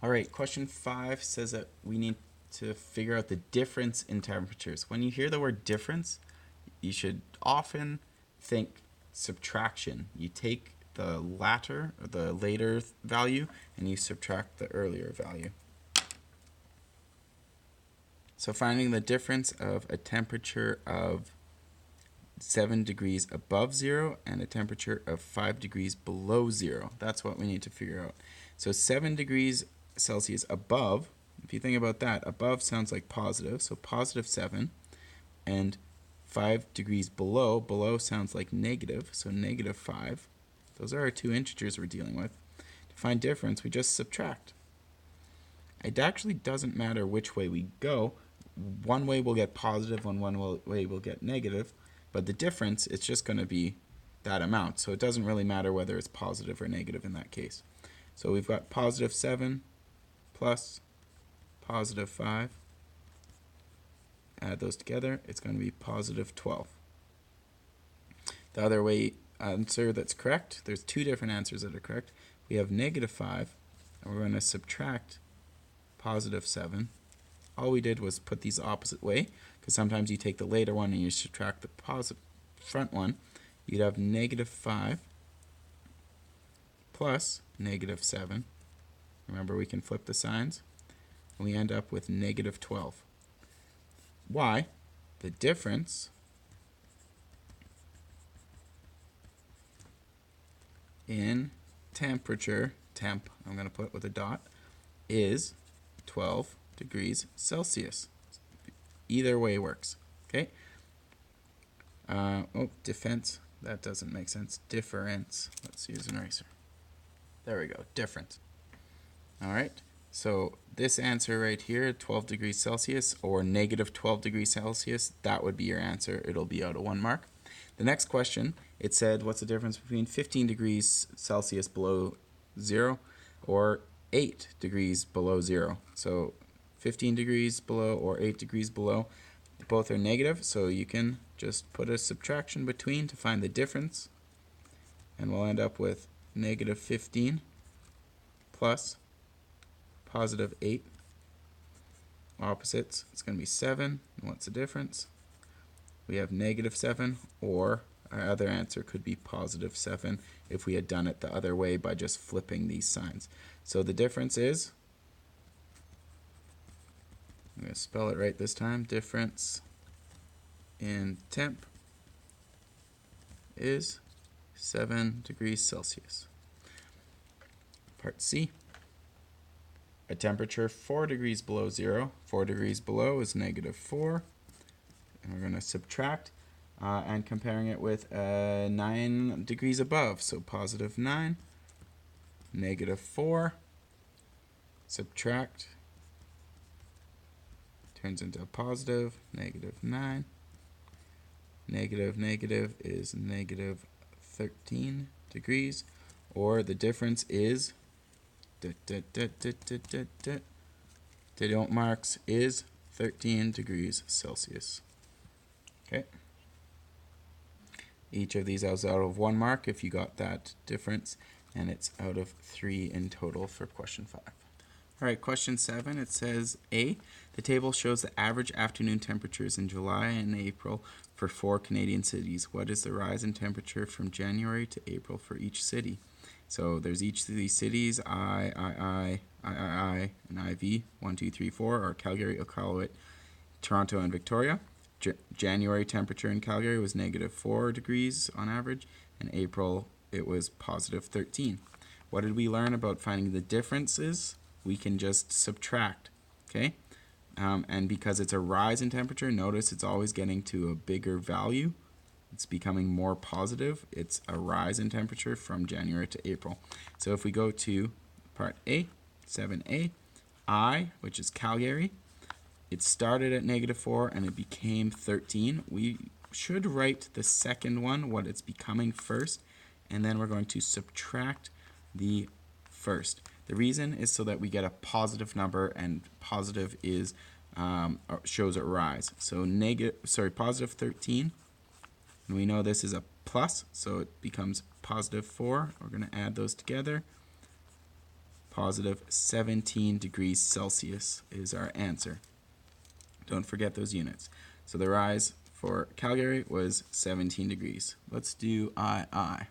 All right, question 5 says that we need to figure out the difference in temperatures. When you hear the word difference, you should often think subtraction. You take the latter or the later value and you subtract the earlier value. So finding the difference of a temperature of 7 degrees above 0 and a temperature of 5 degrees below 0. That's what we need to figure out. So 7 degrees Celsius above, if you think about that, above sounds like positive, so positive 7, and 5 degrees below, below sounds like negative, so negative 5. Those are our two integers we're dealing with. To find difference, we just subtract. It actually doesn't matter which way we go. One way we'll get positive, one way we'll get negative, but the difference is just going to be that amount. So it doesn't really matter whether it's positive or negative in that case. So we've got positive 7 plus positive 5. Add those together, it's going to be positive 12. The other way answer that's correct, there's two different answers that are correct. We have negative 5, and we're going to subtract positive 7. All we did was put these opposite way, because sometimes you take the later one and you subtract the front one. You'd have negative 5 plus negative 7. Remember, we can flip the signs. And we end up with negative 12. Why? The difference in temperature, temp, I'm going to put with a dot, is 12 degrees Celsius. Either way works. Okay. Defense. That doesn't make sense. Difference. Let's use an eraser. There we go. Difference. All right. So this answer right here, 12 degrees Celsius or negative 12 degrees Celsius, that would be your answer. It'll be out of 1 mark. The next question, it said, what's the difference between 15 degrees Celsius below 0 or 8 degrees below 0? So 15 degrees below or 8 degrees below, both are negative, so you can just put a subtraction between to find the difference, and we'll end up with negative 15 plus positive 8. Opposites, it's going to be 7. And what's the difference? We have negative 7, or our other answer could be positive 7 if we had done it the other way by just flipping these signs. So the difference is, I'm going to spell it right this time, difference in temp is 7 degrees Celsius. Part C. A temperature 4 degrees below 0. 4 degrees below is negative 4. And we're going to subtract and comparing it with 9 degrees above. So positive 9, negative 4, subtract, turns into a positive, negative 9. Negative, negative is negative 13 degrees, or the difference is, marks is 13 degrees Celsius. Okay. Each of these is out of 1 mark if you got that difference, and it's out of 3 in total for question 5. All right, question 7, it says A, the table shows the average afternoon temperatures in July and April for 4 Canadian cities. What is the rise in temperature from January to April for each city? So there's each of these cities, I, and IV, 1, 2, 3, 4, are Calgary, Iqaluit, Toronto, and Victoria. January temperature in Calgary was negative 4 degrees on average, and April it was positive 13. What did we learn about finding the differences? We can just subtract, okay? And because it's a rise in temperature, notice it's always getting to a bigger value. It's becoming more positive. It's a rise in temperature from January to April. So if we go to part A, 7A, I, which is Calgary, it started at negative 4 and it became 13. We should write the second one, what it's becoming first, and then we're going to subtract the first. The reason is so that we get a positive number, and positive is shows a rise. So positive 13, and we know this is a plus, so it becomes positive 4. We're going to add those together. positive 17 degrees Celsius is our answer. Don't forget those units. So the rise for Calgary was 17 degrees. Let's do II.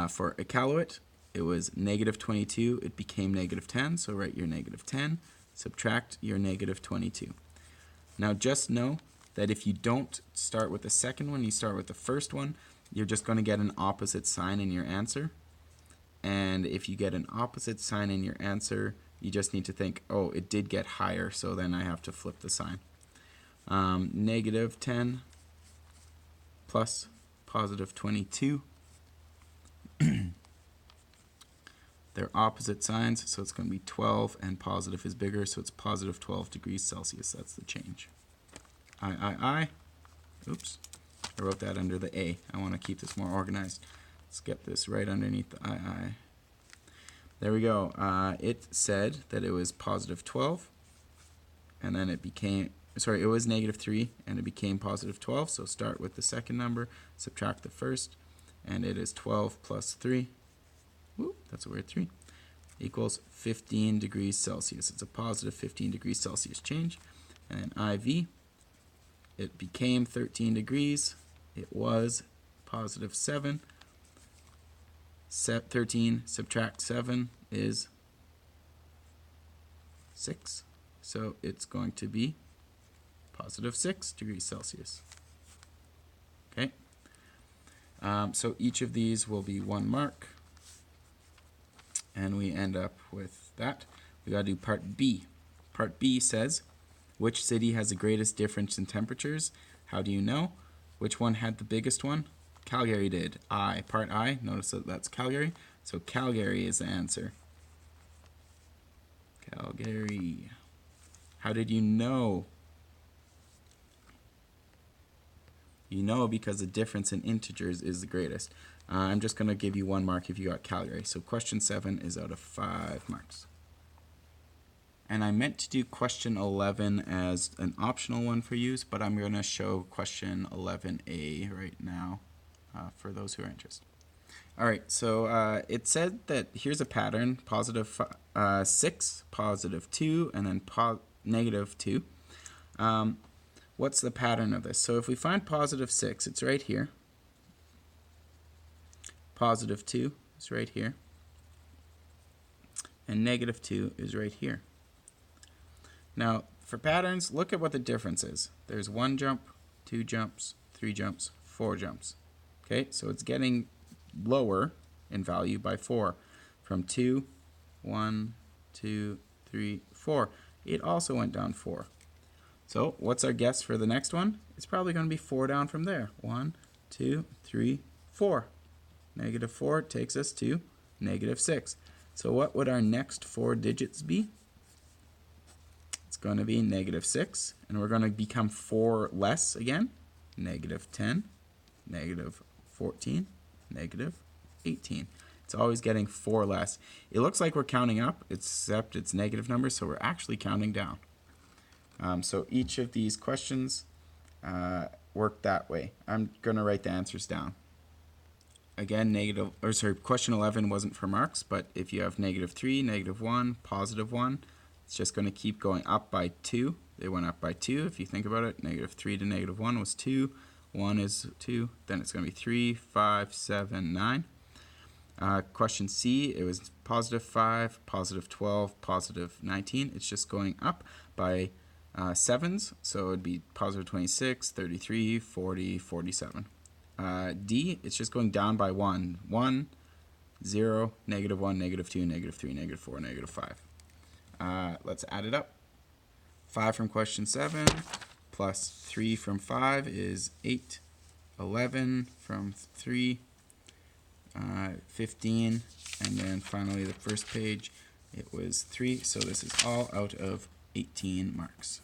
For Iqaluit, it was negative 22. It became negative 10, so write your negative 10. Subtract your negative 22. Now just know that if you don't start with the second one, you start with the first one, you're just going to get an opposite sign in your answer. And if you get an opposite sign in your answer, you just need to think, oh, it did get higher, so then I have to flip the sign. Negative 10 plus positive 22. They're opposite signs, so it's going to be 12, and positive is bigger, so it's positive 12 degrees Celsius. That's the change. Oops, I wrote that under the A. I want to keep this more organized. Let's get this right underneath the II. There we go. It said that it was positive 12, and then it became, sorry, it was negative 3, and it became positive 12. So start with the second number, subtract the first, and it is 12 plus 3. Whoop, that's a weird 3. Equals 15 degrees Celsius. It's a positive 15 degrees Celsius change. And then IV, it became 13 degrees. It was positive 7. 13 subtract 7 is 6. So it's going to be positive 6 degrees Celsius. Okay. So each of these will be 1 mark. And we end up with that. We got to do part B. Part B says, which city has the greatest difference in temperatures? How do you know? Which one had the biggest one? Calgary did. Part I, notice that that's Calgary. So Calgary is the answer. Calgary. How did you know? You know because the difference in integers is the greatest. I'm just going to give you 1 mark if you got Calgary. So question 7 is out of 5 marks. And I meant to do question 11 as an optional one for use, but I'm going to show question 11A right now for those who are interested. All right, so it said that here's a pattern, positive 6, positive 2, and then negative 2. What's the pattern of this? So if we find positive 6, it's right here. Positive 2 is right here. And negative 2 is right here. Now, for patterns, look at what the difference is. There's 1 jump, 2 jumps, 3 jumps, 4 jumps. Okay, so it's getting lower in value by 4. From 2, 1, 2, 3, 4. It also went down 4. So what's our guess for the next one? It's probably going to be 4 down from there. 1, 2, 3, 4. Negative 4 takes us to negative 6. So what would our next 4 digits be? It's going to be negative 6, and we're going to become 4 less again. Negative 10, negative 14, negative 18. It's always getting 4 less. It looks like we're counting up, except it's negative numbers, so we're actually counting down. So each of these questions work that way. I'm going to write the answers down. Again, question 11 wasn't for marks, but if you have negative 3, negative 1, positive 1, it's just going to keep going up by 2. They went up by 2 if you think about it. Negative 3 to negative 1 was 2. 1 is 2. Then it's going to be 3, 5, 7, 9. Question C, it was positive 5, positive 12, positive 19. It's just going up by 7s, so it would be positive 26, 33, 40, 47. D, it's just going down by 1. 1, 0, negative 1, negative 2, negative 3, negative 4, negative 5. Let's add it up. 5 from question 7 plus 3 from 5 is 8. 11 from 3, 15. And then finally the first page, it was 3. So this is all out of 18 marks.